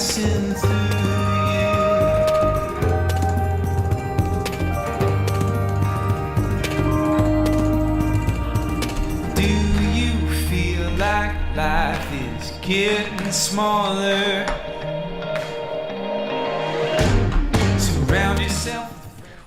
passing through you. Do you feel like life is getting smaller? Surround yourself.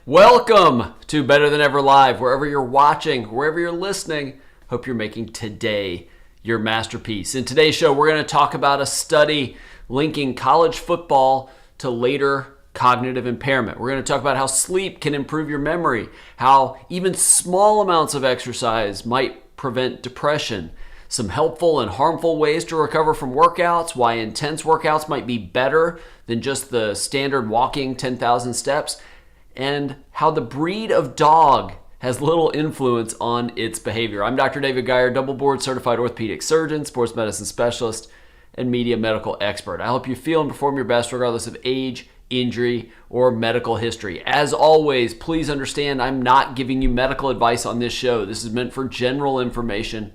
Welcome to Better Than Ever Live. Wherever you're watching, wherever you're listening, hope you're making today your masterpiece. In today's show, we're going to talk about a study linking college football to later cognitive impairment. We're going to talk about how sleep can improve your memory, how even small amounts of exercise might prevent depression, some helpful and harmful ways to recover from workouts, why intense workouts might be better than just the standard walking 10,000 steps, and how the breed of dog has little influence on its behavior. I'm Dr. David Geier, double board certified orthopedic surgeon, sports medicine specialist, and media medical expert. I help you feel and perform your best regardless of age, injury, or medical history. As always, please understand I'm not giving you medical advice on this show. This is meant for general information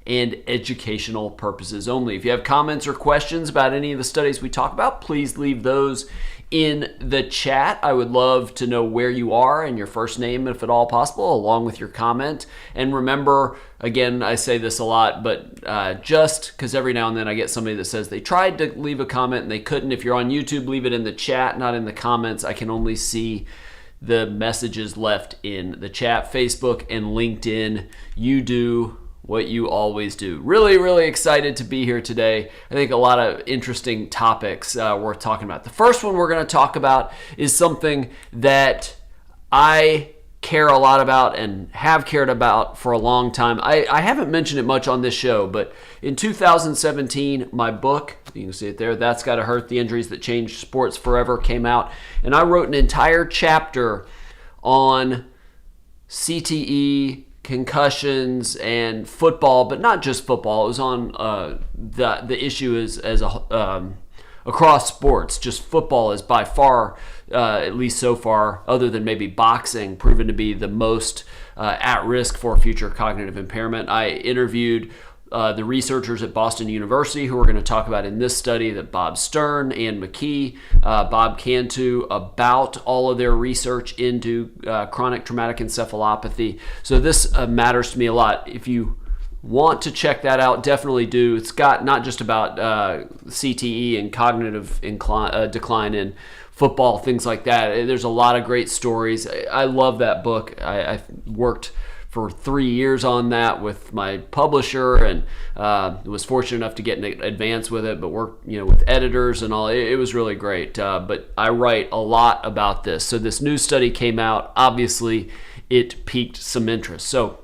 and educational purposes only. If you have comments or questions about any of the studies we talk about, please leave those in the chat. I would love to know where you are and your first name, if at all possible, along with your comment. And remember, again, I say this a lot, but just because every now and then I get somebody that says they tried to leave a comment and they couldn't. If you're on YouTube, leave it in the chat, not in the comments. I can only see the messages left in the chat. Facebook and LinkedIn, you do what you always do. Really, really excited to be here today. I think a lot of interesting topics worth talking about. The first one we're going to talk about is something that I care a lot about and have cared about for a long time. I haven't mentioned it much on this show, but in 2017, my book, you can see it there, That's Gotta Hurt, The Injuries That Changed Sports Forever, came out. And I wrote an entire chapter on CTE, concussions, and football, but not just football. It was on the issue as across sports. Just football is by far, at least so far, other than maybe boxing, proven to be the most at risk for future cognitive impairment. I interviewed the researchers at Boston University who we're going to talk about in this study, that Bob Stern, Ann McKee, Bob Cantu, about all of their research into chronic traumatic encephalopathy. So this matters to me a lot. If you want to check that out, definitely do. It's got not just about CTE and cognitive decline in football, things like that. There's a lot of great stories. I love that book. I worked for 3 years on that with my publisher, and was fortunate enough to get an advance with it, but worked with editors and all. It was really great. But I write a lot about this. So this new study came out. Obviously, it piqued some interest. So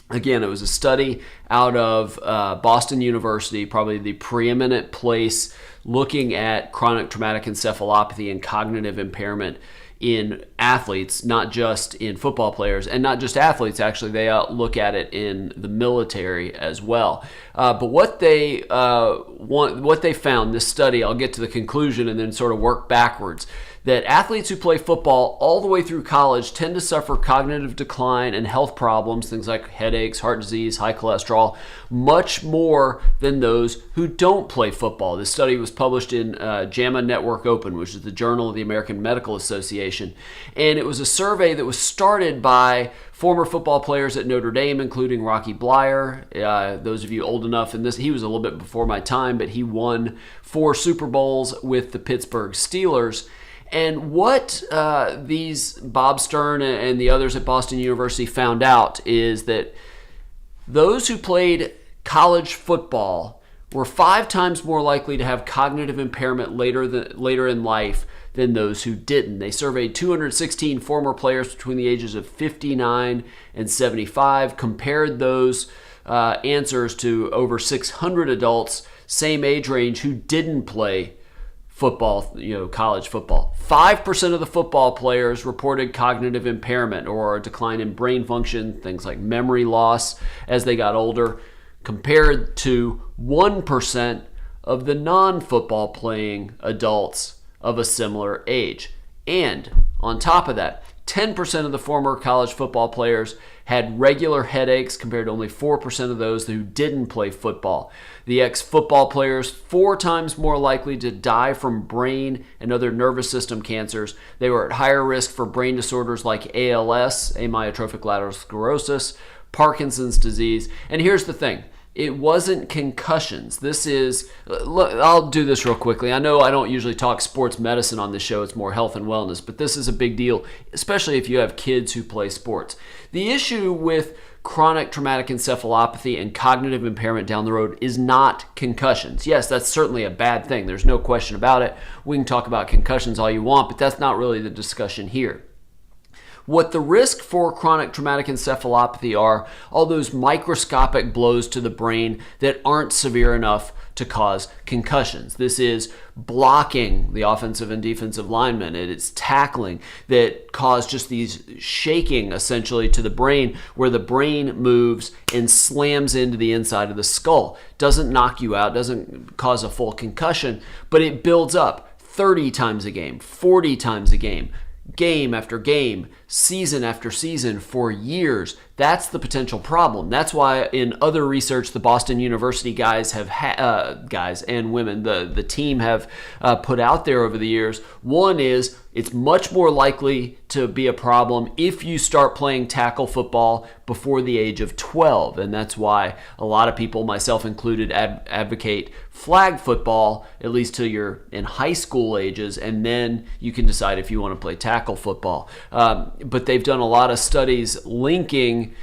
again, it was a study out of Boston University, probably the preeminent place looking at chronic traumatic encephalopathy and cognitive impairment in athletes, not just in football players, and not just athletes, actually. They look at it in the military as well. But what they found, this study, I'll get to the conclusion and then sort of work backwards, that athletes who play football all the way through college tend to suffer cognitive decline and health problems, things like headaches, heart disease, high cholesterol, much more than those who don't play football. This study was published in JAMA Network Open, which is the Journal of the American Medical Association. And it was a survey that was started by former football players at Notre Dame, including Rocky Bleier. Those of you old enough, and he was a little bit before my time, but he won 4 Super Bowls with the Pittsburgh Steelers. And what these Bob Stern and the others at Boston University found out is that those who played college football were 5 times more likely to have cognitive impairment later in life than those who didn't. They surveyed 216 former players between the ages of 59 and 75, compared those answers to over 600 adults, same age range, who didn't play football, college football. 5% of the football players reported cognitive impairment or a decline in brain function, things like memory loss as they got older, compared to 1% of the non-football playing adults of a similar age. And on top of that, 10% of the former college football players had regular headaches compared to only 4% of those who didn't play football. The ex-football players 4 times more likely to die from brain and other nervous system cancers. They were at higher risk for brain disorders like ALS, amyotrophic lateral sclerosis, Parkinson's disease. And here's the thing. It wasn't concussions. This is, look, I'll do this real quickly. I know I don't usually talk sports medicine on this show. It's more health and wellness, but this is a big deal, especially if you have kids who play sports. The issue with chronic traumatic encephalopathy and cognitive impairment down the road is not concussions. Yes, that's certainly a bad thing. There's no question about it. We can talk about concussions all you want, but that's not really the discussion here. What the risk for chronic traumatic encephalopathy are all those microscopic blows to the brain that aren't severe enough to cause concussions. This is blocking the offensive and defensive linemen. It's tackling that cause just these shaking essentially to the brain, where the brain moves and slams into the inside of the skull. Doesn't knock you out, doesn't cause a full concussion, but it builds up 30 times a game, 40 times a game. Game after game, season after season for years. That's the potential problem. That's why in other research, the Boston University guys have guys and women, the team have put out there over the years. One is it's much more likely to be a problem if you start playing tackle football before the age of 12. And that's why a lot of people, myself included, advocate flag football, at least till you're in high school ages, and then you can decide if you want to play tackle football. But they've done a lot of studies linking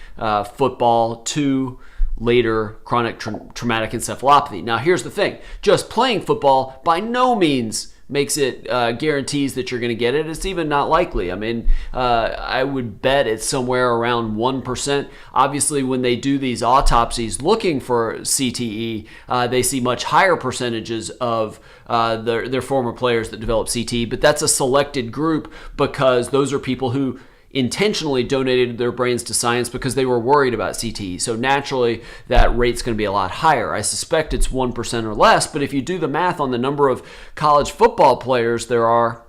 football to later chronic traumatic encephalopathy. Now, here's the thing. Just playing football by no means makes it guarantees that you're going to get it. It's even not likely. I mean, I would bet it's somewhere around 1%. Obviously, when they do these autopsies looking for CTE, they see much higher percentages of their former players that develop CTE, but that's a selected group because those are people who intentionally donated their brains to science because they were worried about CTE. So naturally, that rate's going to be a lot higher. I suspect it's 1% or less, but if you do the math on the number of college football players there are,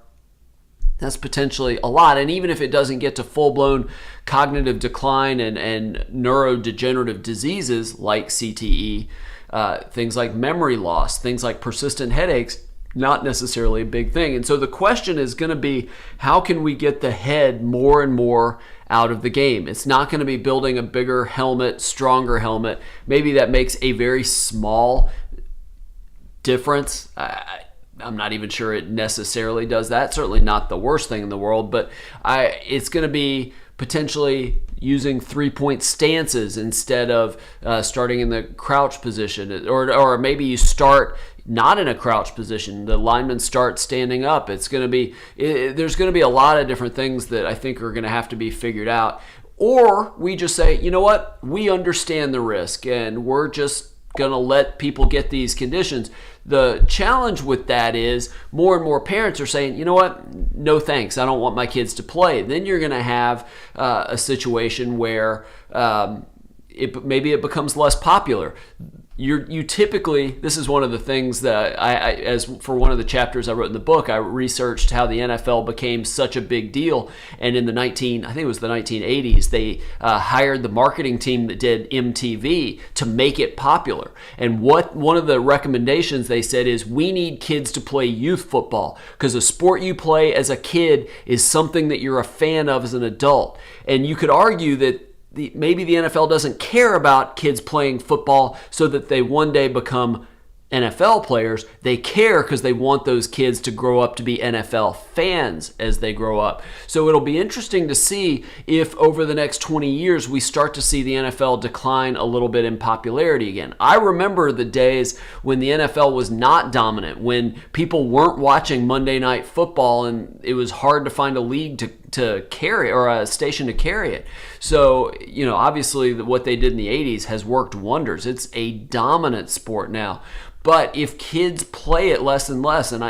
that's potentially a lot. And even if it doesn't get to full-blown cognitive decline and neurodegenerative diseases like CTE, things like memory loss, things like persistent headaches, not necessarily a big thing. And so the question is going to be, how can we get the head more and more out of the game? It's not going to be building a bigger helmet, stronger helmet. Maybe that makes a very small difference. I'm not even sure it necessarily does that. Certainly not the worst thing in the world, but it's going to be potentially using 3-point stances instead of starting in the crouch position, or maybe you start not in a crouch position. The linemen start standing up. There's going to be a lot of different things that I think are going to have to be figured out. Or we just say, you know what? We understand the risk and we're just going to let people get these conditions. The challenge with that is more and more parents are saying, you know what? No thanks. I don't want my kids to play. Then you're going to have a situation where maybe it becomes less popular. You typically, this is one of the things that as for one of the chapters I wrote in the book, I researched how the NFL became such a big deal. And in the 1980s, they hired the marketing team that did MTV to make it popular. And one of the recommendations they said is, we need kids to play youth football because a sport you play as a kid is something that you're a fan of as an adult. And you could argue that maybe the NFL doesn't care about kids playing football so that they one day become NFL players. They care because they want those kids to grow up to be NFL fans as they grow up. So it'll be interesting to see if over the next 20 years we start to see the NFL decline a little bit in popularity again. I remember the days when the NFL was not dominant, when people weren't watching Monday Night Football and it was hard to find a league to carry, or a station to carry it. So, obviously what they did in the 80s has worked wonders. It's a dominant sport now. But if kids play it less and less, and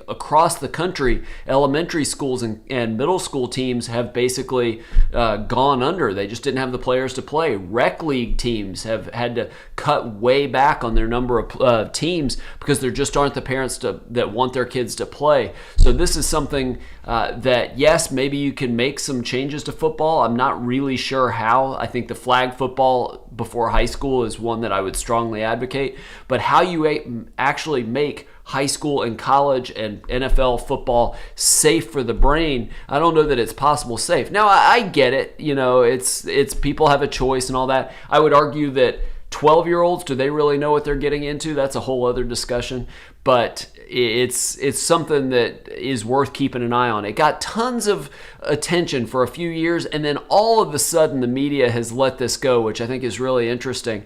across the country, elementary schools and middle school teams have basically gone under. They just didn't have the players to play. Rec league teams have had to cut way back on their number of teams because there just aren't the parents that want their kids to play. So this is something that, yes, maybe you can make some changes to football. I'm not really sure how. I think the flag football before high school is one that I would strongly advocate. But how you actually make high school and college and NFL football safe for the brain, I don't know that it's possible safe. Now, I get it. It's people have a choice and all that. I would argue that 12-year-olds, do they really know what they're getting into? That's a whole other discussion. But it's something that is worth keeping an eye on. It got tons of attention for a few years, and then all of a sudden the media has let this go, which I think is really interesting.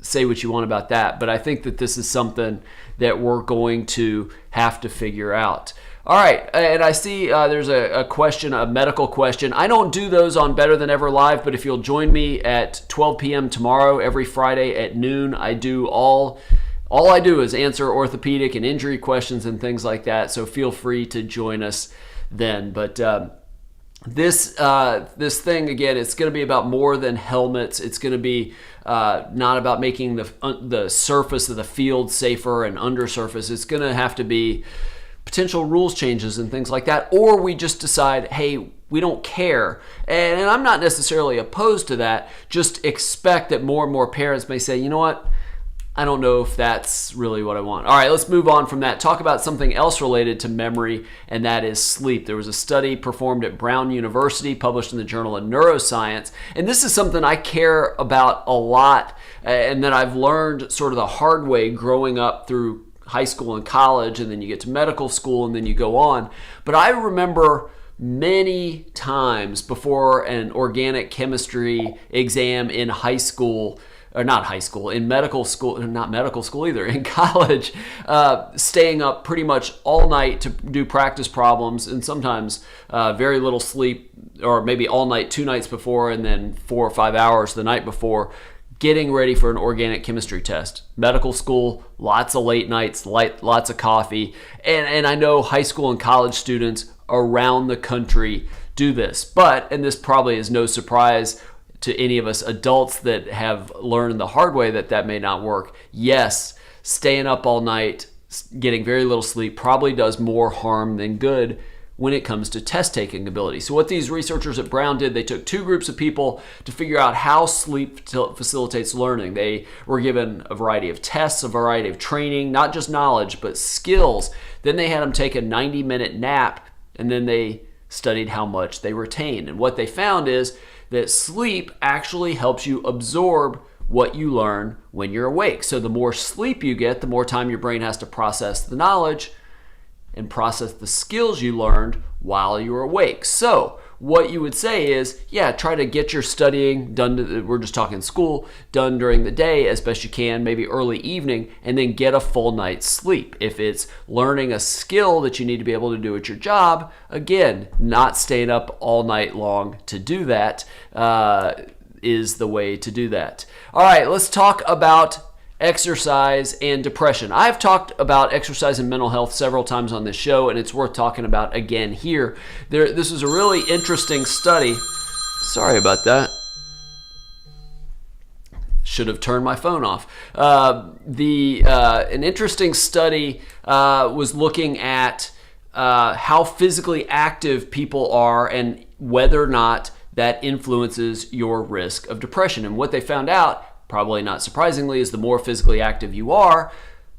Say what you want about that, but I think that this is something that we're going to have to figure out. All right, and I see there's a question, a medical question. I don't do those on Better Than Ever Live, but if you'll join me at 12 p.m. tomorrow, every Friday at noon, I do all I do is answer orthopedic and injury questions and things like that, so feel free to join us then. But this thing, again, it's going to be about more than helmets. It's going to be not about making the surface of the field safer and undersurface. It's going to have to be potential rules changes and things like that, or we just decide, hey, we don't care. And I'm not necessarily opposed to that. Just expect that more and more parents may say, you know what, I don't know if that's really what I want. All right, let's move on from that. Talk about something else related to memory, and that is sleep. There was a study performed at Brown University, published in the Journal of Neuroscience, and this is something I care about a lot, and that I've learned sort of the hard way growing up through high school and college, and then you get to medical school, and then you go on. But I remember many times before an organic chemistry exam in high school, or not high school, in medical school, not medical school either, in college, staying up pretty much all night to do practice problems, and sometimes very little sleep, or maybe all night 2 nights before, and then 4 or 5 hours the night before, getting ready for an organic chemistry test. Medical school, lots of late nights, lots of coffee, and I know high school and college students around the country do this. But, and this probably is no surprise to any of us adults that have learned the hard way that may not work. Yes, staying up all night, getting very little sleep probably does more harm than good when it comes to test-taking ability. So what these researchers at Brown did, they took 2 groups of people to figure out how sleep facilitates learning. They were given a variety of tests, a variety of training, not just knowledge, but skills. Then they had them take a 90-minute nap, and then they studied how much they retained. And what they found is that sleep actually helps you absorb what you learn when you're awake. So the more sleep you get, the more time your brain has to process the knowledge and process the skills you learned while you were awake. So what you would say is, yeah, try to get your studying done, we're just talking school, done during the day as best you can, maybe early evening, and then get a full night's sleep. If it's learning a skill that you need to be able to do at your job, again, not staying up all night long to do that is the way to do that. All right, let's talk about exercise and depression. I've talked about exercise and mental health several times on this show, and it's worth talking about again here. This is a really interesting study. Sorry about that. Should have turned my phone off. An interesting study was looking at how physically active people are and whether or not that influences your risk of depression. And what they found out, probably not surprisingly, is the more physically active you are,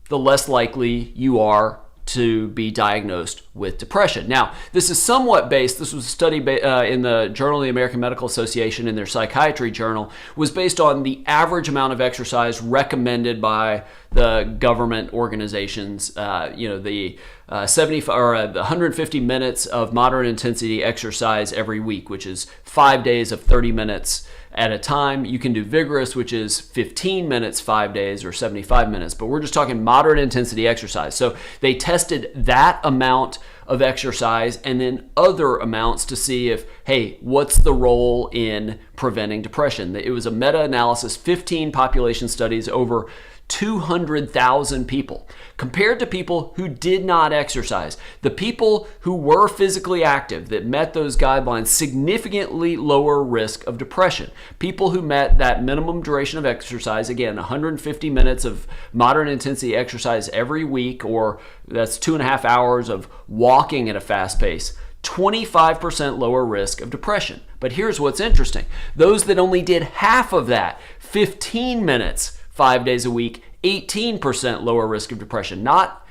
the less likely you are to be diagnosed with depression. Now, this is somewhat based, this was a study in the Journal of the American Medical Association in their psychiatry journal, was based on the average amount of exercise recommended by the government organizations, the 150 minutes of moderate intensity exercise every week, which is 5 days of 30 minutes at a time. You can do vigorous, which is 15 minutes, 5 days, or 75 minutes, but we're just talking moderate intensity exercise. So they tested that amount of exercise and then other amounts to see if, hey, what's the role in preventing depression? It was a meta-analysis, 15 population studies over 200,000 people compared to people who did not exercise. The people who were physically active that met those guidelines, significantly lower risk of depression. People who met that minimum duration of exercise, again, 150 minutes of moderate intensity exercise every week, or that's 2.5 hours of walking at a fast pace. 25% lower risk of depression. But here's what's interesting. Those that only did half of that, 15 minutes, 5 days a week, 18% lower risk of depression. Not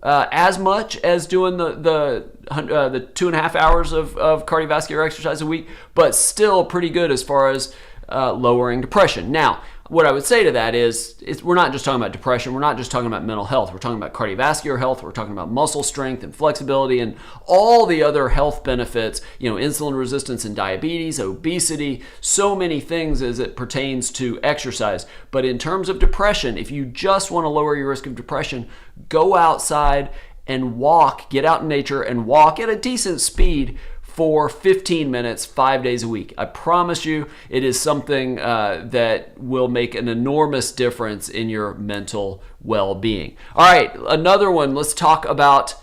as much as doing the 2.5 hours of cardiovascular exercise a week, but still pretty good as far as lowering depression. Now, what I would say to that is we're not just talking about depression. We're not just talking about mental health. We're talking about cardiovascular health. We're talking about muscle strength and flexibility and all the other health benefits, insulin resistance and diabetes, obesity, so many things as it pertains to exercise. But in terms of depression, if you just want to lower your risk of depression, go outside and walk, get out in nature and walk at a decent speed for 15 minutes, 5 days a week. I promise you it is something that will make an enormous difference in your mental well-being. All right, another one, let's talk about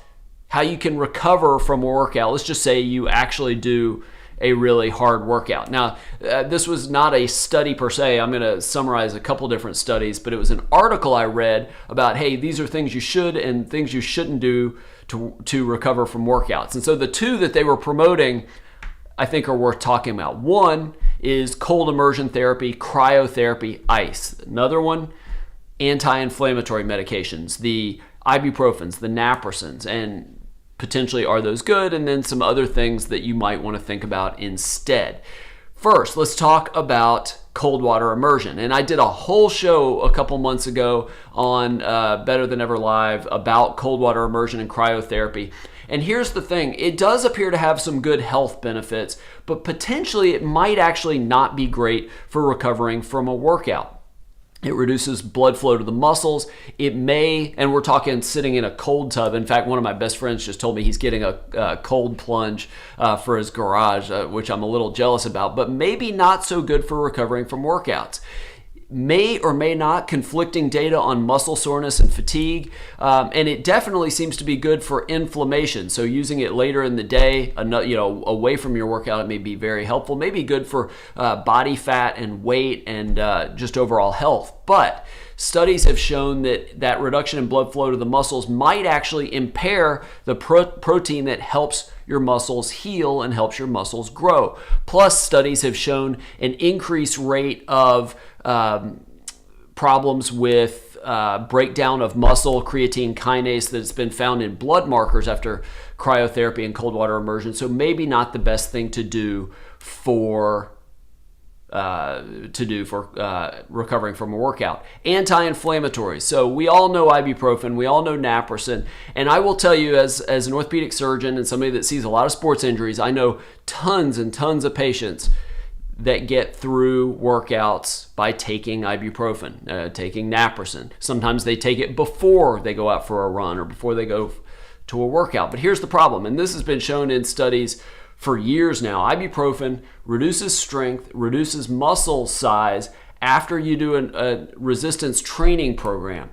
how you can recover from a workout. Let's just say you actually do a really hard workout. Now, this was not a study per se. I'm going to summarize a couple different studies, but it was an article I read about, hey, these are things you should and things you shouldn't do to recover from workouts. And so the two that they were promoting, I think, are worth talking about. One is cold immersion therapy, cryotherapy, ice. Another one, anti-inflammatory medications, the ibuprofens, the naproxens, and potentially are those good, and then some other things that you might want to think about instead. First, let's talk about cold water immersion. And I did a whole show a couple months ago on Better Than Ever Live about cold water immersion and cryotherapy. And here's the thing, it does appear to have some good health benefits, but potentially it might actually not be great for recovering from a workout. It reduces blood flow to the muscles. It may, and we're talking sitting in a cold tub. In fact, one of my best friends just told me he's getting a cold plunge for his garage, which I'm a little jealous about, but maybe not so good for recovering from workouts. May or may not conflicting data on muscle soreness and fatigue, and it definitely seems to be good for inflammation. So using it later in the day, away from your workout, it may be very helpful. Maybe good for body fat and weight and just overall health. But studies have shown that reduction in blood flow to the muscles might actually impair the protein that helps your muscles heal and helps your muscles grow. Plus, studies have shown an increased rate of problems with breakdown of muscle creatine kinase that's been found in blood markers after cryotherapy and cold water immersion. So maybe not the best thing to do for recovering from a workout. Anti-inflammatory. So we all know ibuprofen, we all know naproxen, and I will tell you as an orthopedic surgeon and somebody that sees a lot of sports injuries, I know tons and tons of patients that get through workouts by taking ibuprofen, taking naproxen. Sometimes they take it before they go out for a run or before they go to a workout. But here's the problem, and this has been shown in studies for years now. Ibuprofen reduces strength, reduces muscle size after you do a resistance training program.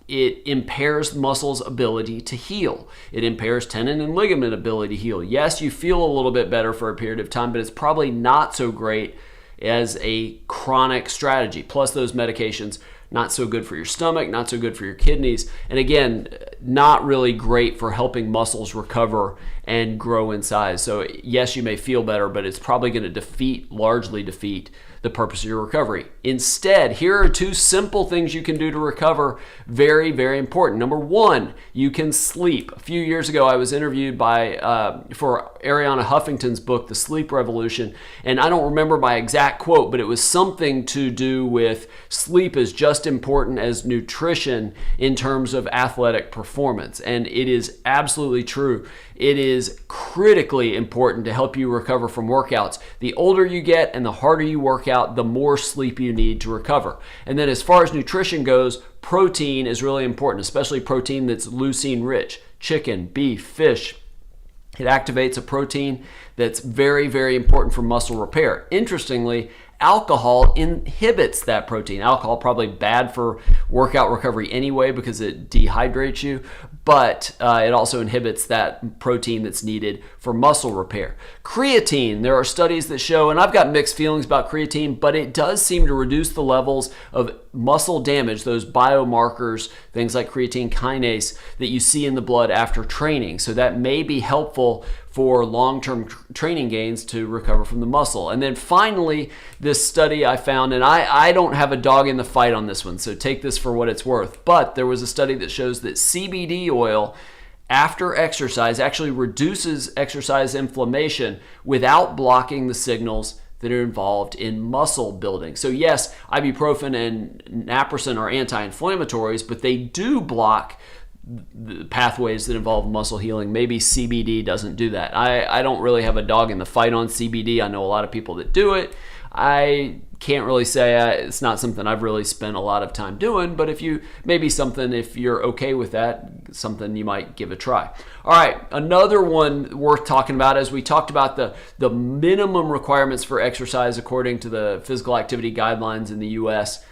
It impairs muscles' ability to heal. It impairs tendon and ligament ability to heal. Yes, you feel a little bit better for a period of time, but it's probably not so great as a chronic strategy. Plus those medications, not so good for your stomach, not so good for your kidneys, and again, not really great for helping muscles recover and grow in size. So yes, you may feel better, but it's probably going to largely defeat the purpose of your recovery. Instead, here are two simple things you can do to recover. Very, very important. Number one, you can sleep. A few years ago, I was interviewed for Arianna Huffington's book, The Sleep Revolution, and I don't remember my exact quote, but it was something to do with sleep is just important as nutrition in terms of athletic performance. And it is absolutely true. It is critically important to help you recover from workouts. The older you get and the harder you work out, the more sleep you need to recover. And then as far as nutrition goes, protein is really important, especially protein that's leucine rich. Chicken, beef, fish. It activates a protein that's very, very important for muscle repair. Interestingly, alcohol inhibits that protein. Alcohol probably bad for workout recovery anyway because it dehydrates you, but it also inhibits that protein that's needed for muscle repair. Creatine, there are studies that show, and I've got mixed feelings about creatine, but it does seem to reduce the levels of muscle damage, those biomarkers, things like creatine kinase that you see in the blood after training. So that may be helpful for long-term training gains to recover from the muscle. And then finally, this study I found, and I don't have a dog in the fight on this one, so take this for what it's worth, but there was a study that shows that CBD oil after exercise actually reduces exercise inflammation without blocking the signals that are involved in muscle building. So yes, ibuprofen and naproxen are anti-inflammatories, but they do block the pathways that involve muscle healing. Maybe CBD doesn't do that. I don't really have a dog in the fight on CBD. I know a lot of people that do it. I can't really say it's not something I've really spent a lot of time doing, but if you're okay with that, something you might give a try. All right, another one worth talking about, as we talked about the minimum requirements for exercise according to the physical activity guidelines in the US.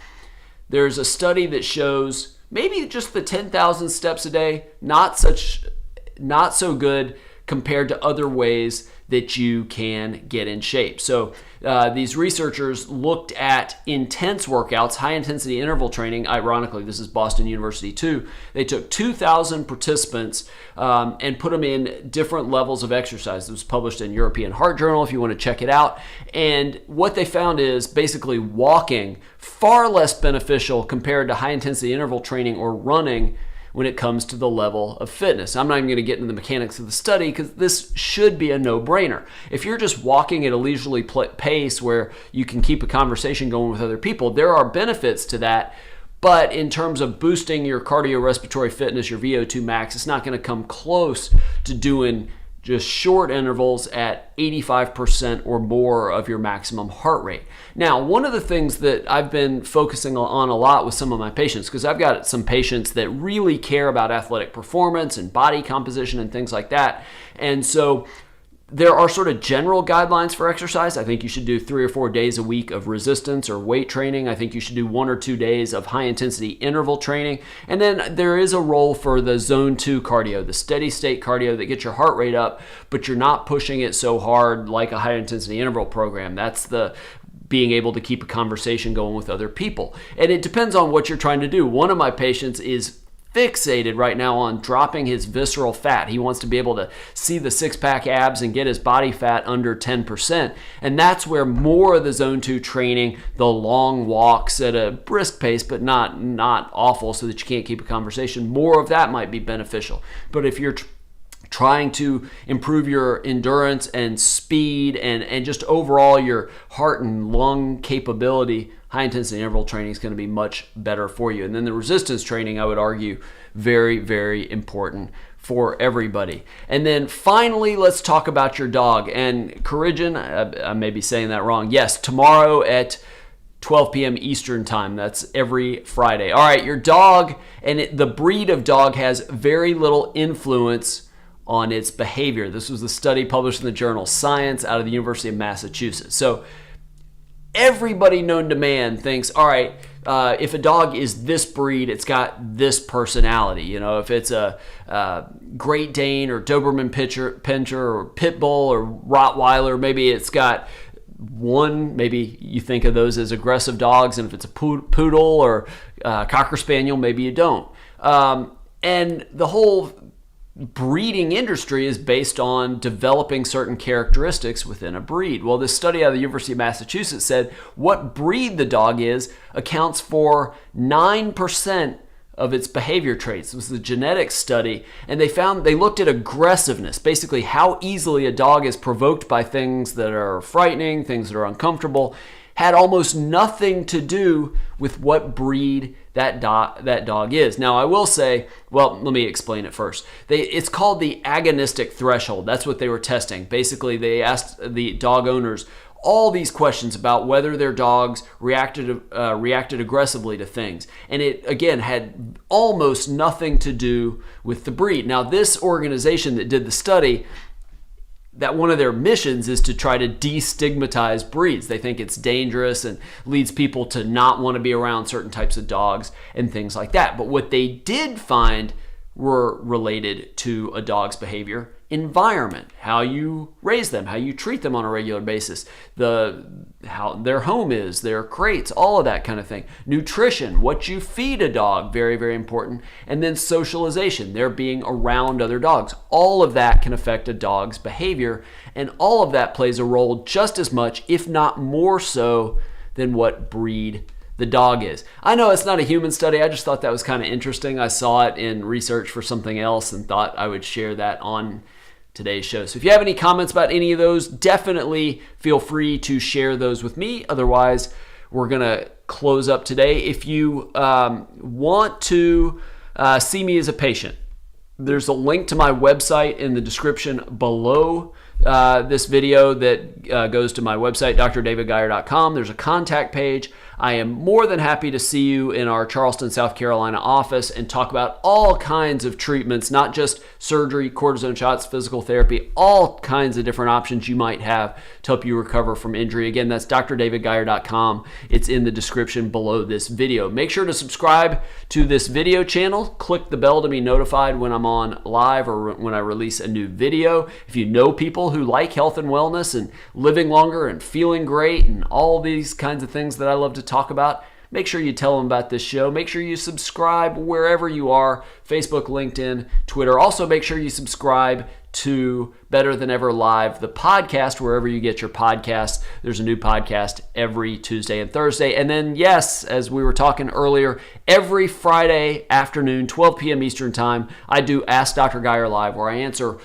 There's a study that shows maybe just the 10,000 steps a day, not so good compared to other ways that you can get in shape. So these researchers looked at intense workouts, high intensity interval training. Ironically, this is Boston University too. They took 2,000 participants and put them in different levels of exercise. It was published in European Heart Journal if you want to check it out. And what they found is basically walking far less beneficial compared to high intensity interval training or running when it comes to the level of fitness. I'm not even going to get into the mechanics of the study because this should be a no-brainer. If you're just walking at a leisurely pace where you can keep a conversation going with other people, there are benefits to that. But in terms of boosting your cardiorespiratory fitness, your VO2 max, it's not going to come close to doing just short intervals at 85% or more of your maximum heart rate. Now, one of the things that I've been focusing on a lot with some of my patients, because I've got some patients that really care about athletic performance and body composition and things like that. And so there are sort of general guidelines for exercise. I think you should do 3 or 4 days a week of resistance or weight training. I think you should do 1 or 2 days of high intensity interval training. And then there is a role for the zone 2 cardio, the steady state cardio that gets your heart rate up, but you're not pushing it so hard like a high intensity interval program. That's the being able to keep a conversation going with other people. And it depends on what you're trying to do. One of my patients is fixated right now on dropping his visceral fat. He wants to be able to see the six-pack abs and get his body fat under 10%. And that's where more of the zone 2 training, the long walks at a brisk pace, but not awful so that you can't keep a conversation, more of that might be beneficial. But if you're trying to improve your endurance and speed and just overall your heart and lung capability, high intensity interval training is going to be much better for you. And then the resistance training, I would argue, very, very important for everybody. And then finally, let's talk about your dog. And Corinne, I may be saying that wrong. Yes, tomorrow at 12 p.m. Eastern time. That's every Friday. All right, your dog and the breed of dog has very little influence on its behavior. This was a study published in the journal Science out of the University of Massachusetts. So everybody known to man thinks, all right, if a dog is this breed, it's got this personality. You know, if it's a Great Dane or Doberman Pinscher or Pit Bull or Rottweiler, maybe it's got one, maybe you think of those as aggressive dogs, and if it's a poodle or Cocker Spaniel, maybe you don't. And the whole breeding industry is based on developing certain characteristics within a breed. Well, this study out of the University of Massachusetts said what breed the dog is accounts for 9% of its behavior traits. It was a genetic study, and they looked at aggressiveness, basically how easily a dog is provoked by things that are frightening, things that are uncomfortable, had almost nothing to do with what breed that dog is. Now, I will say, well, let me explain it first. It's called the agonistic threshold. That's what they were testing. Basically, they asked the dog owners all these questions about whether their dogs reacted aggressively to things. And it, again, had almost nothing to do with the breed. Now, this organization that did the study, that one of their missions is to try to destigmatize breeds. They think it's dangerous and leads people to not want to be around certain types of dogs and things like that. But what they did find were related to a dog's behavior environment, how you raise them, how you treat them on a regular basis, how their home is, their crates, all of that kind of thing. Nutrition, what you feed a dog, very, very important. And then socialization, their being around other dogs. All of that can affect a dog's behavior, and all of that plays a role just as much, if not more so, than what breed the dog is. I know it's not a human study. I just thought that was kind of interesting. I saw it in research for something else and thought I would share that on today's show. So if you have any comments about any of those, definitely feel free to share those with me. Otherwise, we're going to close up today. If you want to see me as a patient, there's a link to my website in the description below this video that goes to my website, drdavidgeier.com. There's a contact page. I am more than happy to see you in our Charleston, South Carolina office and talk about all kinds of treatments, not just surgery, cortisone shots, physical therapy, all kinds of different options you might have to help you recover from injury. Again, that's drdavidgeier.com. It's in the description below this video. Make sure to subscribe to this video channel. Click the bell to be notified when I'm on live or when I release a new video. If you know people who like health and wellness and living longer and feeling great and all these kinds of things that I love to talk about, make sure you tell them about this show. Make sure you subscribe wherever you are, Facebook, LinkedIn, Twitter. Also, make sure you subscribe to Better Than Ever Live, the podcast, wherever you get your podcasts. There's a new podcast every Tuesday and Thursday. And then, yes, as we were talking earlier, every Friday afternoon, 12 p.m. Eastern Time, I do Ask Dr. Geier Live, where I answer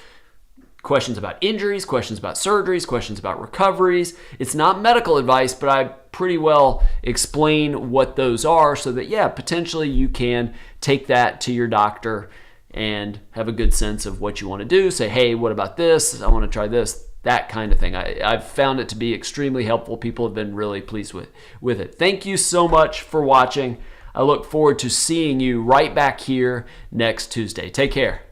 questions about injuries, questions about surgeries, questions about recoveries. It's not medical advice, but I pretty well explain what those are so that, yeah, potentially you can take that to your doctor and have a good sense of what you want to do. Say, hey, what about this? I want to try this, that kind of thing. I've found it to be extremely helpful. People have been really pleased with it. Thank you so much for watching. I look forward to seeing you right back here next Tuesday. Take care.